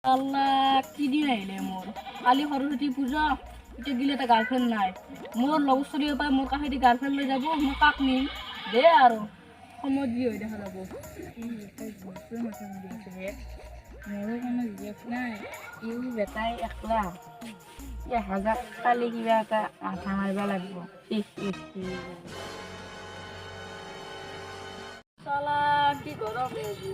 আল্লাহ কি দিন আইলে মোর কালি সরস্বতী পূজা এটা গিলে তা গার্লফ্রেন্ড নাই মোর লভ ষ্টরি পাই মোর কাছে গার্লফ্রেন্ড লৈ যাব মই কাক নিম দে আৰু সময় দি হৈ দেখা যাব মোৰো কোনো জীয়েক নাই ইও বেটাই একলা হাজাৰ কালি কিবা এটা মাথা মাৰিব লাগিব চালা কি গৰম আজি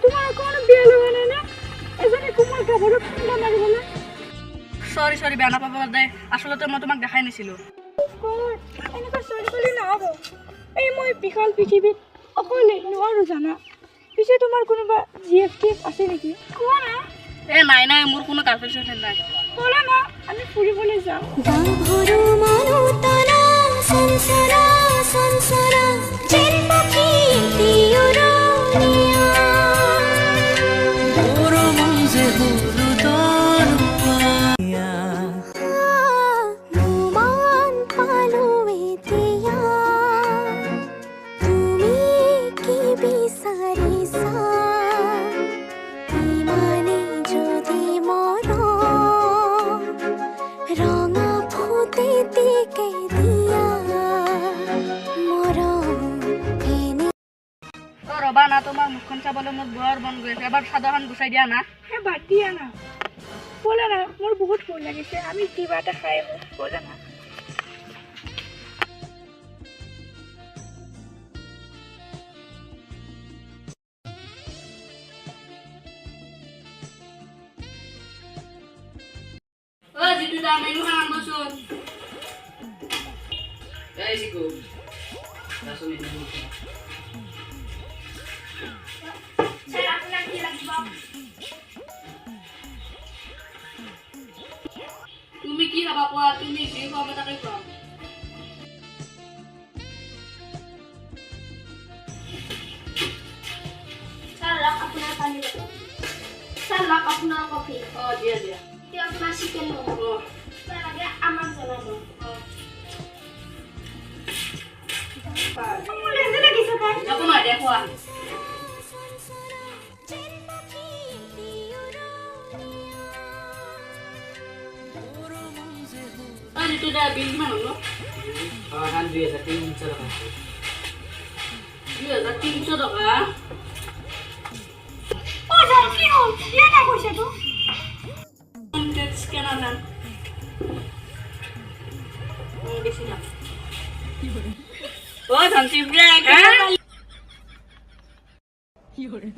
তোমাৰ কোনো বিয়া লগা নাই না এজনী কোমল গাভৰু ঠাণ্ডা মাৰিবলৈ সৰি সৰি বেয়া নাপাব দে আসলে মই তোমাক দেখাই নাছিলো এনেকুৱা চৰি গ'লে নহ'ব এই মই বিশাল পৃথিৱীত অকলে নোৱাৰো জানা পিছে তোমাৰ কোনোবা জিএফ টিএফ আছে নেকি কোৱা না এ নাই নাই মোৰ কোনো গাৰ্লফ্ৰেণ্ড নাই ক'লা না আমি ফুৰিবলৈ যাওঁ ৰবা না তোমাৰ মুখখন চাবলৈ মোৰ বৰ মন গৈ আছে এবাৰ চাদৰখন গুচাই দিয়া না বাদ দিয়া না ব'লা না মোৰ বহুত ভয় লাগিছে আমি কিবা এটা খাই আহোঁ ব'লা না ও জিতু দা মেনু খান আনবচোন এই জিকু রাসুলি দিবি স্যার আপনার কি লাগবে তুমি কি খাবা কোৱা তুমি কি খাবা তাকে কোৱা স্যার রাখ আপনার পানি স্যার রাখ আপনার কফি দিয়া দিয়া আপনার চিকেন মোমো স্যার আগে আমার জানাবো একো নহয় দিয়া খোৱা জিতু দা বিল কিমান হ'ল Han 2,300 টকা 2,300 টকা কি হ'ল ইয়ে না কৈছে তো টেক্স কেনা জান বেশি না ও ধন্তি ব্রেক কি করে